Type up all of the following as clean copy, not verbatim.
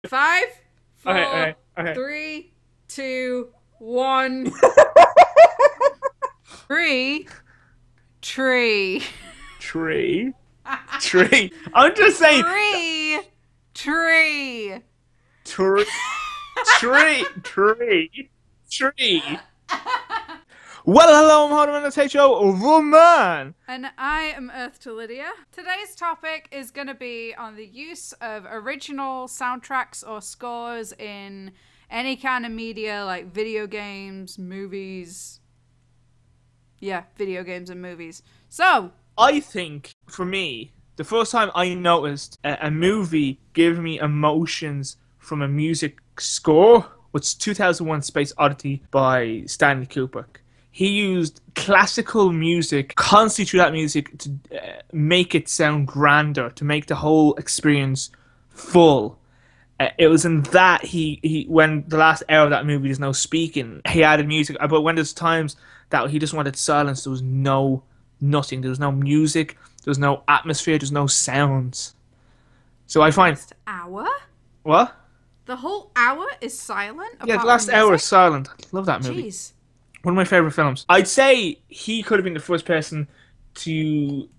5, 4, Okay. 3, 2, 1. Tree. Tree. I'm just saying. Tree. Tree. Well, hello, I'm HOTHEMAN, that's HOTHEMAN. And I am EarthToLydia. Today's topic is going to be on the use of original soundtracks or scores in any kind of media, like video games, movies. Yeah, video games and movies. So, I think, for me, the first time I noticed a movie give me emotions from a music score was 2001 Space Odyssey by Stanley Kubrick. He used classical music, constantly through that music, to make it sound grander, to make the whole experience full. It was in that he when the last hour of that movie, there's no speaking, he added music. But when there's times that he just wanted silence, there was nothing. There was no music, there was no atmosphere, there's no sounds. So I find... last hour? What? The whole hour is silent? Yeah, the last hour is silent. I love that movie. Jeez. One of my favourite films. I'd say he could have been the first person to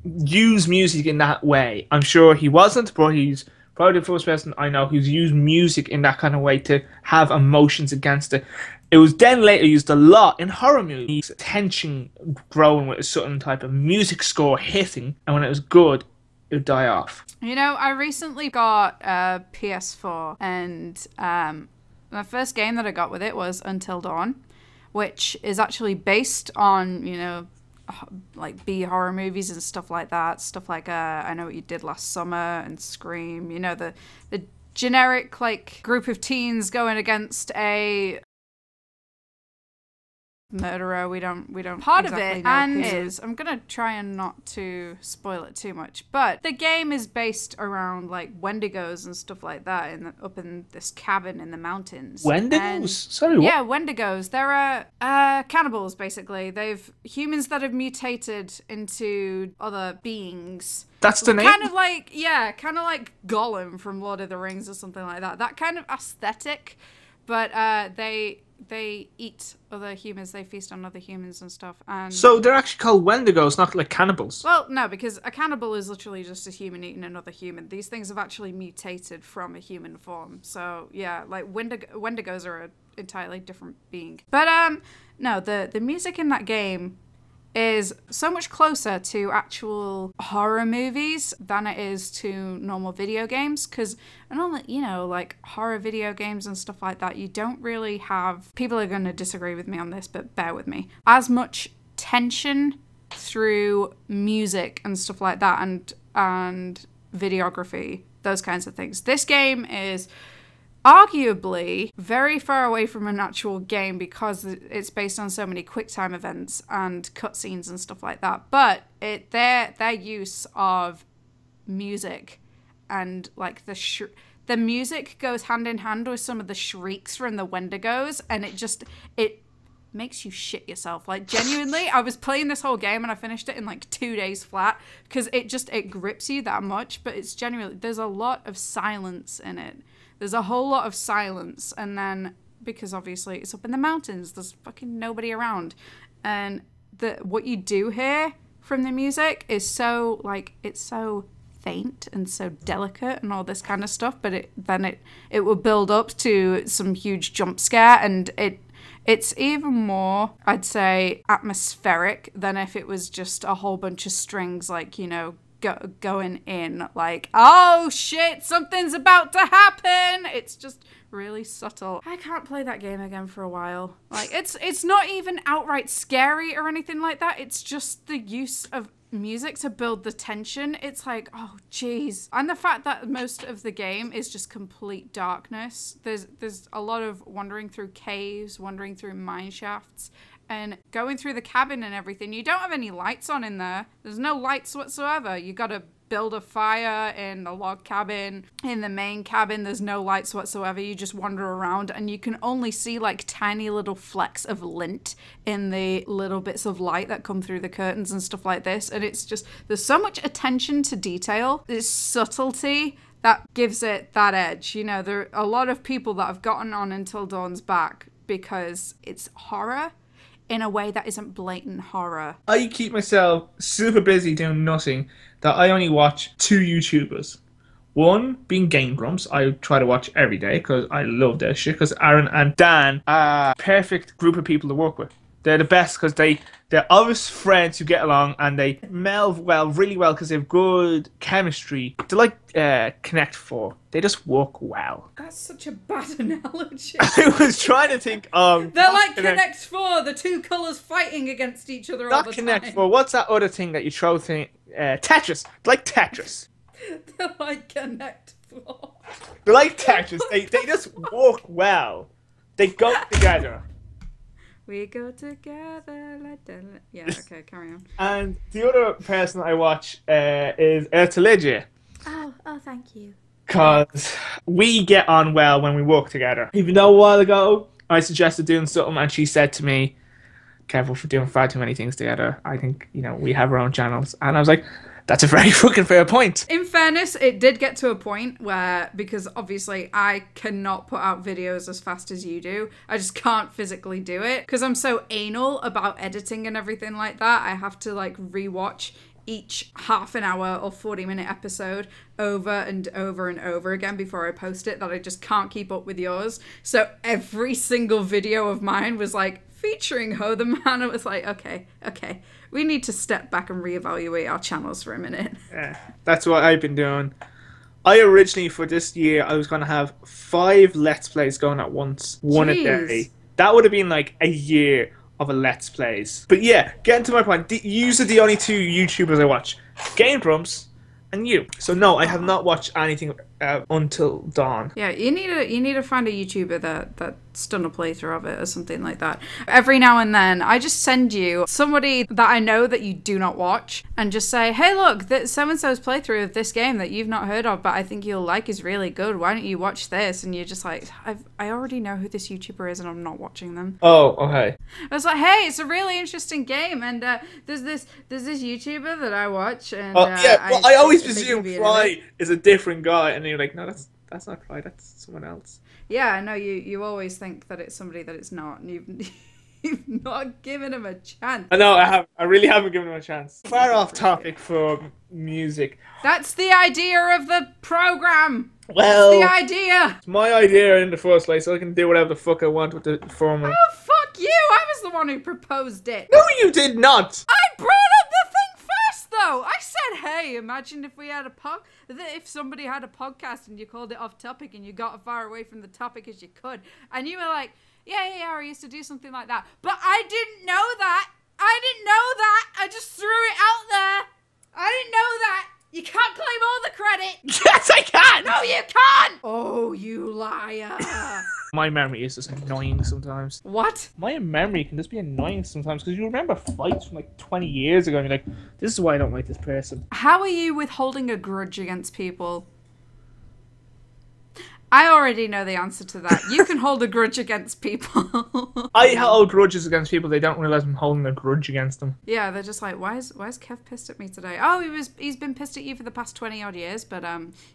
use music in that way. I'm sure he wasn't, but he's probably the first person I know who's used music in that kind of way to have emotions against it. It was then later used a lot in horror movies. Tension growing with a certain type of music score hitting, and when it was good, it would die off. You know, I recently got a PS4, and the first game that I got with it was Until Dawn, which is actually based on, you know, like B horror movies and stuff like that. Stuff like I Know What You Did Last Summer and Scream. You know, the generic, like, group of teens going against a murderer. We don't part exactly of it know and is I'm gonna try and not to spoil it too much, but the game is based around like Wendigos and stuff like that up in this cabin in the mountains. Wendigos? Sorry, what? Yeah, Wendigos. They're cannibals, basically. They've humans that have mutated into other beings. That's the name? Kind of like Gollum from Lord of the Rings or something like that. That kind of aesthetic, but they eat other humans, they feast on other humans and stuff. And so they're actually called Wendigos, not like cannibals? Well, no, because a cannibal is literally just a human eating another human. These things have actually mutated from a human form. So, yeah, like Wendigos are an entirely different being. But, no, the music in that game is so much closer to actual horror movies than it is to normal video games, because normally, you know, like horror video games and stuff like that, you don't really have, people are going to disagree with me on this, but bear with me, as much tension through music and stuff like that, and videography, those kinds of things. This game is arguably very far away from an actual game because it's based on so many QuickTime events and cutscenes and stuff like that. But their use of music and like the music goes hand in hand with some of the shrieks from the Wendigos, and it makes you shit yourself. Like, genuinely, I was playing this whole game and I finished it in like 2 days flat because it grips you that much. But it's genuinely, there's a lot of silence in it. There's a whole lot of silence, and then, because obviously it's up in the mountains, there's fucking nobody around. And what you do hear from the music is so, like, it's so faint and so delicate and all this kind of stuff, but it will build up to some huge jump scare, and it's even more, I'd say, atmospheric than if it was just a whole bunch of strings, like, you know, going in like, oh shit, something's about to happen. It's just really subtle. I can't play that game again for a while. Like, it's not even outright scary or anything like that. It's just the use of music to build the tension. It's like, oh geez. And the fact that most of the game is just complete darkness. There's a lot of wandering through caves, wandering through mine shafts, and going through the cabin and everything. You don't have any lights on in there. There's no lights whatsoever. You gotta build a fire in the log cabin. In the main cabin, there's no lights whatsoever. You just wander around and you can only see like tiny little flecks of lint in the little bits of light that come through the curtains and stuff like this. And it's just, there's so much attention to detail. There's subtlety that gives it that edge. You know, there are a lot of people that have gotten on Until Dawn's back because it's horror in a way that isn't blatant horror. I keep myself super busy doing nothing that I only watch 2 YouTubers. One being Game Grumps, I try to watch every day because I love their shit. Because Aaron and Dan are a perfect group of people to work with. They're the best because they're obvious friends who get along and they meld really well because they have good chemistry. They're like Connect 4. They just work well. That's such a bad analogy. I was trying to think of... They're like Connect 4, the 2 colours fighting against each other all the time. Not Connect 4. What's that other thing that you throw thing? Tetris. Like Tetris. They're like Connect 4. They're like Tetris. They just work well. They go together. We go together like that. Yeah, okay, carry on. And the other person I watch is EarthToLydia. Oh, thank you. Because we get on well when we work together. Even though a while ago I suggested doing something and she said to me, careful for doing far too many things together. I think, we have our own channels. And I was like, that's a very fucking fair point. In fairness, it did get to a point where, because obviously I cannot put out videos as fast as you do. I just can't physically do it. Because I'm so anal about editing and everything like that. I have to like rewatch each half an hour or 40-minute episode over and over and over again before I post it, that I just can't keep up with yours. So every single video of mine was like featuring HOTHEMAN. It was like, okay. We need to step back and reevaluate our channels for a minute. Yeah, that's what I've been doing. I originally, for this year, I was going to have 5 Let's Plays going at once. One a day. That would have been like a year of a Let's Plays. But yeah, getting to my point, these are the only 2 YouTubers I watch. Game Grumps and you. So no, I have not watched anything Until Dawn. Yeah, you need to find a YouTuber that's done a playthrough of it or something like that. Every now and then, I just send you somebody that I know that you do not watch and just say, hey, look, so-and-so's playthrough of this game that you've not heard of, but I think you'll like is really good. Why don't you watch this? And you're just like, I already know who this YouTuber is and I'm not watching them. Oh, okay. I was like, hey, it's a really interesting game, and there's this YouTuber that I watch, and I always presume Fry is a different guy, and then you're like, no, that's not Fry, that's someone else. Yeah, no, you always think that it's somebody that it's not, and you've not given him a chance. I know, I really haven't given him a chance. Far off topic for music. That's the idea of the program. Well, it's the idea. It's my idea in the first place, so I can do whatever the fuck I want with the formula. Oh, fuck you! I was the one who proposed it. No, you did not. I brought up the thing first, though. I said, hey, imagine if we had if somebody had a podcast and you called it off topic and you got as far away from the topic as you could, and you were like, yeah, I used to do something like that, but I didn't know that. I just threw it out there. I didn't know that. You can't claim all the credit. Yes, I can. No, you can't. Oh, you liar. My memory is just annoying sometimes. What? My memory can just be annoying sometimes because you remember fights from like 20 years ago and you're like, this is why I don't like this person. How are you with holding a grudge against people? I already know the answer to that. You can hold a grudge against people. I hold grudges against people. They don't realize I'm holding a grudge against them. Yeah, they're just like, why is Kev pissed at me today? Oh, he's been pissed at you for the past 20 odd years, but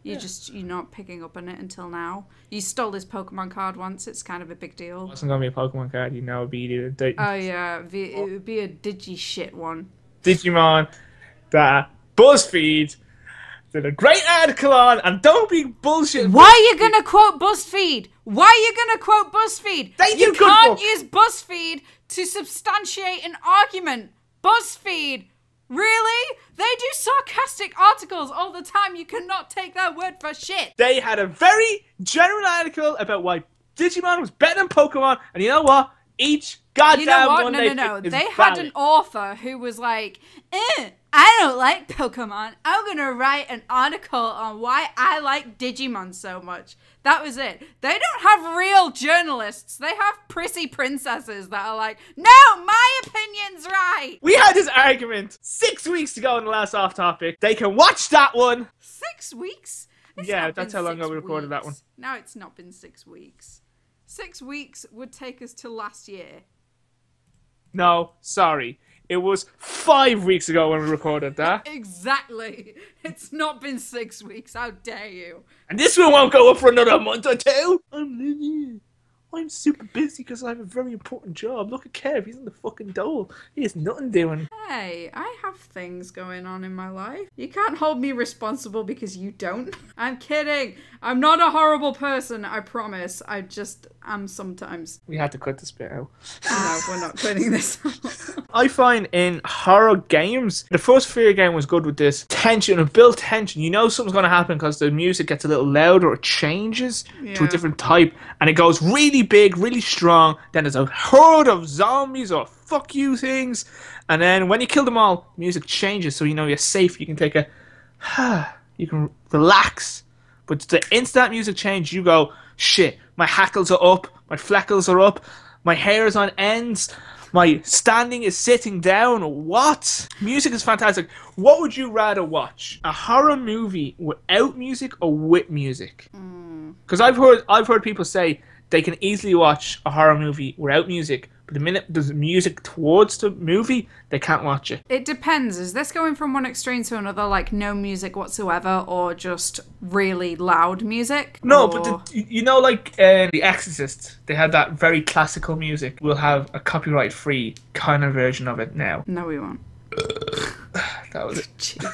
you're not picking up on it until now. You stole his Pokemon card once. It's kind of a big deal. It wasn't gonna be a Pokemon card, it'd be either oh yeah, it would be a Digi shit one. Digimon that BuzzFeed did a great article on, and don't be bullshit. Why are you gonna quote BuzzFeed? You can't use BuzzFeed to substantiate an argument. BuzzFeed, really? They do sarcastic articles all the time. You cannot take their word for shit. They had a very general article about why Digimon was better than Pokemon, and you know what? Each goddamn one No. They had an author who was like, I don't like Pokemon. I'm gonna write an article on why I like Digimon so much. That was it. They don't have real journalists. They have prissy princesses that are like, no, my opinion's right. We had this argument 6 weeks ago in the last off topic. They can watch that one. 6 weeks? Yeah, that's how long ago we recorded that one. No, it's not been 6 weeks. 6 weeks would take us to last year. No, sorry. It was 5 weeks ago when we recorded that. Exactly. It's not been 6 weeks. How dare you? And this one won't go up for another month or two. I'm super busy because I have a very important job. Look at Kev, he's in the fucking dole. He has nothing doing. Hey, I have things going on in my life. You can't hold me responsible because you don't. I'm kidding. I'm not a horrible person, I promise. I just am sometimes. We had to cut this bit out. No, we're not cutting this out. I find in horror games, the first Fear game was good with this tension and built tension. You know something's going to happen because the music gets a little louder or changes to a different type, and it goes really big, really strong. Then there's a horde of zombies or fuck you things, and then when you kill them all, music changes, so you know you're safe. You can take you can relax. But the instant music change, you go, shit, my hackles are up, my fleckles are up, my hair is on ends, my standing is sitting down. What? Music is fantastic. What would you rather watch? A horror movie without music or with music? Because I've heard people say they can easily watch a horror movie without music, but the minute there's music towards the movie, they can't watch it. It depends. Is this going from one extreme to another, like no music whatsoever, or just really loud music? No, or... but you know, like The Exorcist, they had that very classical music. We'll have a copyright-free kind of version of it now. No, we won't. That was it. Jeez.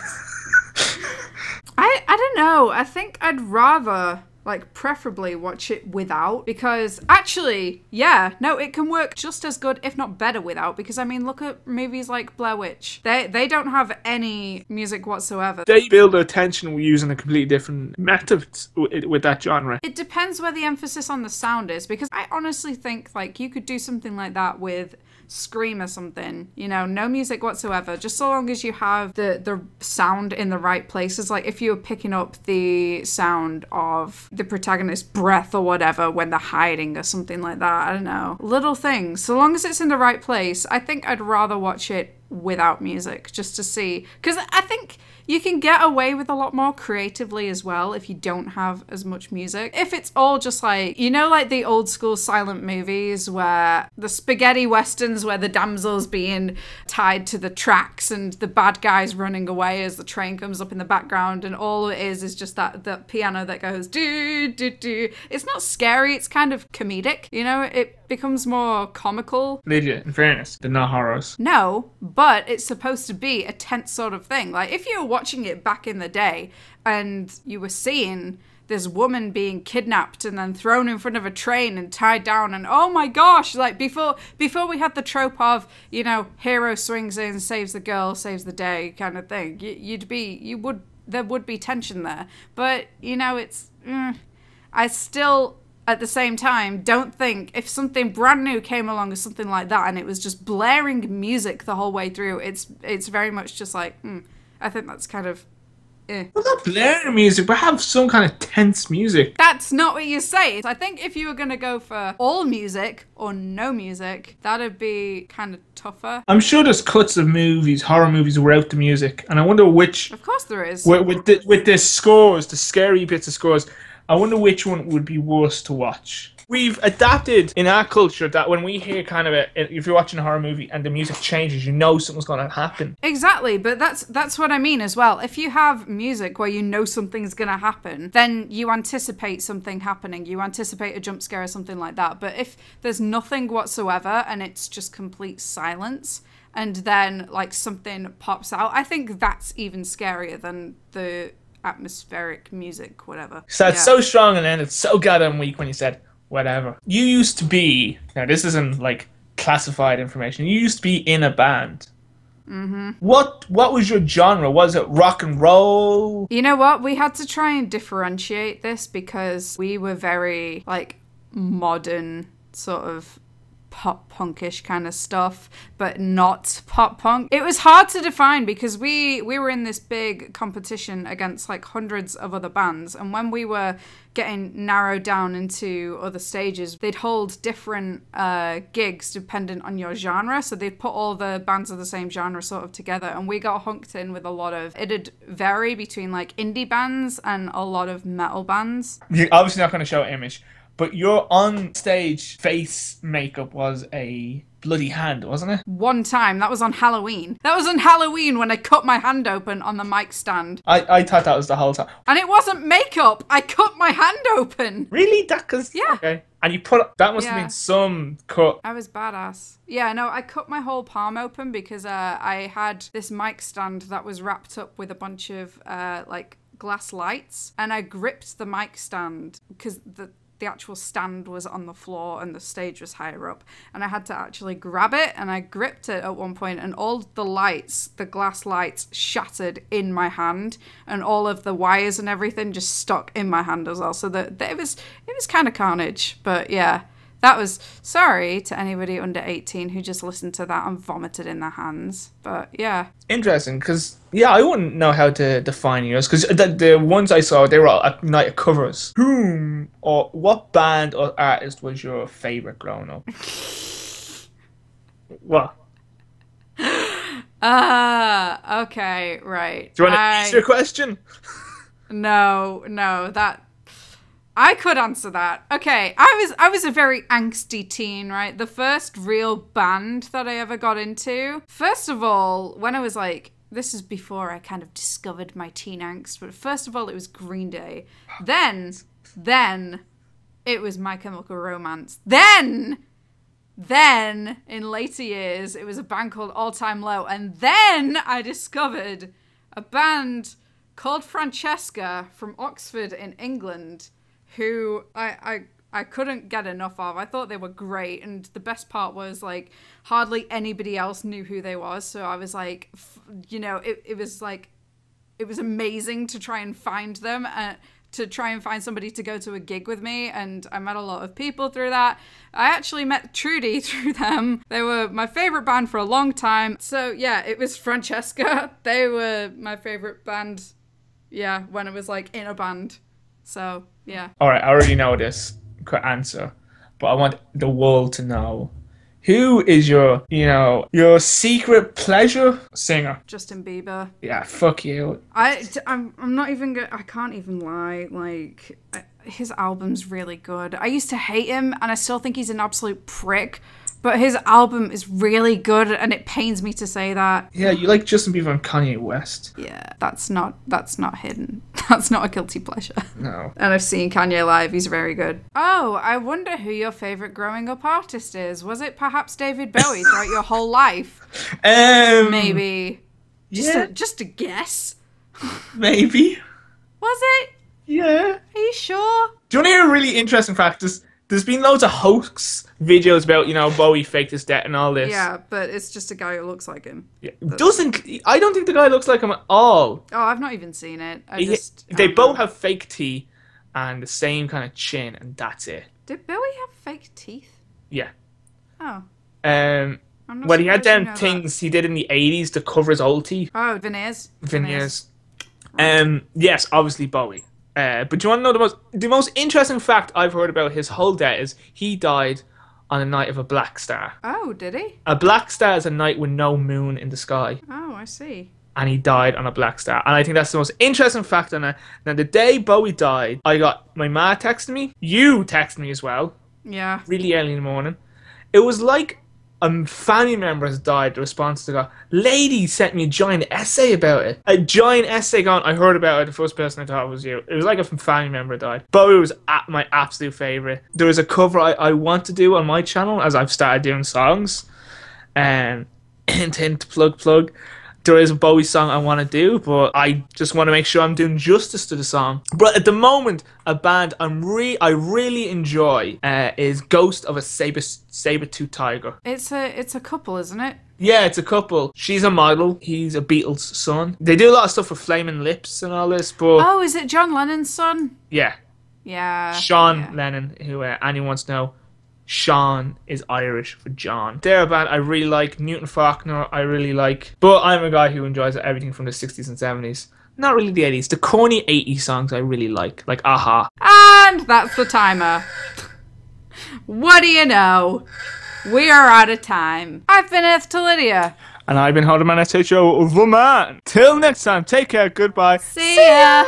I don't know. I think I'd rather... like, preferably watch it without, because actually, yeah, no, it can work just as good, if not better, without, because, I mean, look at movies like Blair Witch. They don't have any music whatsoever. They build their tension using a completely different method with that genre. It depends where the emphasis on the sound is, because I honestly think, like, you could do something like that with Scream or something, you know, no music whatsoever, just so long as you have the sound in the right places. Like if you were picking up the sound of the protagonist's breath or whatever when they're hiding or something like that, I don't know, little things, so long as it's in the right place. I think I'd rather watch it without music, just to see, because I think you can get away with a lot more creatively as well if you don't have as much music. If it's all just like, you know, like the old school silent movies where the spaghetti westerns where the damsel's being tied to the tracks and the bad guy's running away as the train comes up in the background, and all it is just that piano that goes do do do. It's not scary, it's kind of comedic, you know, it becomes more comical. Lydia, in fairness, they're not horrors. No, but it's supposed to be a tense sort of thing. Like if you were watching it back in the day and you were seeing this woman being kidnapped and then thrown in front of a train and tied down, and oh my gosh, like before we had the trope of, you know, hero swings in, saves the girl, saves the day kind of thing, there would be tension there. But you know, it's I still at the same time don't think if something brand new came along or something like that and it was just blaring music the whole way through, it's very much just like I think that's kind of well, not blaring music, but have some kind of tense music. That's not what you say. I think if you were going to go for all music or no music, that'd be kind of tougher. I'm sure there's cuts of movies, horror movies, without the music, and I wonder which... Of course there is. With the scores, the scary bits of scores, I wonder which one would be worse to watch. We've adapted in our culture that when we hear kind of if you're watching a horror movie and the music changes, you know something's going to happen. Exactly, but that's what I mean as well. If you have music where you know something's going to happen, then you anticipate something happening. You anticipate a jump scare or something like that. But if there's nothing whatsoever and it's just complete silence, and then like something pops out, I think that's even scarier than the atmospheric music, whatever. So it's so strong and then it's so goddamn weak when you said... whatever. You used to be... Now, this isn't, like, classified information. You used to be in a band. Mm-hmm. What was your genre? Was it rock and roll? You know what? We had to try and differentiate this because we were very, like, modern sort of pop punkish kind of stuff, but not pop punk. It was hard to define because we were in this big competition against like hundreds of other bands, and when we were getting narrowed down into other stages, they'd hold different gigs dependent on your genre, so they'd put all the bands of the same genre sort of together, and we got hooked in with a lot of, it'd vary between like indie bands and a lot of metal bands. You're obviously not going to show an image. But your on-stage face makeup was a bloody hand, wasn't it? One time. That was on Halloween. That was on Halloween when I cut my hand open on the mic stand. I thought that was the whole time. And it wasn't makeup. I cut my hand open. Really? That cause Yeah. Okay. And you put that must have been some cut. I was badass. Yeah, no, I cut my whole palm open because I had this mic stand that was wrapped up with a bunch of like glass lights, and I gripped the mic stand because the actual stand was on the floor and the stage was higher up, and I had to actually grab it, and I gripped it at one point, and all the lights, the glass lights, shattered in my hand, and all of the wires and everything just stuck in my hand as well. So it was kind of carnage. But yeah, that was, sorry to anybody under 18 who just listened to that and vomited in their hands. But yeah. Interesting, because, yeah, I wouldn't know how to define yours, because the ones I saw, they were all at night of covers. Whom or what band or artist was your favourite growing up? What? Okay, right. Do you want to answer your question? No, that... I could answer that. Okay, I was a very angsty teen, right? The first real band that I ever got into. First of all, when I was like, this is before I kind of discovered my teen angst, but first of all, it was Green Day. Then it was My Chemical Romance. Then in later years, it was a band called All Time Low. And then I discovered a band called Francesca from Oxford in England, who I couldn't get enough of. I thought they were great, and the best part was, like, hardly anybody else knew who they was, so I was like, you know, it was like, it was amazing to try and find them, to try and find somebody to go to a gig with me, and I met a lot of people through that. I actually met Trudy through them. They were my favorite band for a long time. So yeah, it was Francesca. They were my favorite band, yeah, when I was, like, in a band. So, yeah. Alright, I already know this answer, but I want the world to know. Who is your secret pleasure singer? Justin Bieber. Yeah, fuck you. I'm not even I can't even lie. Like, his album's really good. I used to hate him, and I still think he's an absolute prick. But his album is really good, and it pains me to say that. Yeah, you like Justin Bieber and Kanye West. Yeah, that's not hidden. That's not a guilty pleasure. No. And I've seen Kanye live. He's very good. Oh, I wonder who your favourite growing up artist is. Was it perhaps David Bowie throughout your whole life? Maybe. Just a guess. Maybe. Was it? Yeah. Are you sure? Do you want to hear a really interesting fact? There's been loads of hoax videos about, Bowie faked his death and all this. Yeah, but it's just a guy who looks like him. Yeah. I don't think the guy looks like him at all. Oh, I've not even seen it. They both have fake teeth and the same kind of chin, and that's it. Did Bowie have fake teeth? Yeah. Oh. Well, he had them things he did in the 80s to cover his old teeth. Oh, veneers. Yes, obviously Bowie. But do you want to know the most interesting fact I've heard about his whole death is he died on a night of a black star. Oh, did he? A black star is a night with no moon in the sky. Oh, I see. And he died on a black star. And I think that's the most interesting fact on it. Now, the day Bowie died, I got my ma texting me. You texted me as well. Yeah. Really early in the morning. It was like a family member has died. The response to go, lady sent me a giant essay about it. A giant essay going, I heard about it. The first person I thought was you. It was like a family member died. Bowie was my absolute favourite. There was a cover I want to do on my channel as I've started doing songs. And hint, plug. There is a Bowie song I want to do, but I just want to make sure I'm doing justice to the song. But at the moment, a band I really enjoy is Ghost of a Saber-Tooth Tiger. It's a couple, isn't it? Yeah, it's a couple. She's a model. He's a Beatles son. They do a lot of stuff with Flaming Lips and all this, but... Oh, is it John Lennon's son? Yeah. Yeah. Sean Lennon, who anyone wants to know. Sean is Irish for John. They're a band I really like. Newton Faulkner I really like. But I'm a guy who enjoys everything from the 60s and 70s. Not really the 80s. The corny 80s songs I really like. Like Aha. And that's the timer. What do you know? We are out of time. I've been EarthToLydia. And I've been HOTHEMAN, SHOTHEMAN. Till next time, take care, goodbye. See ya.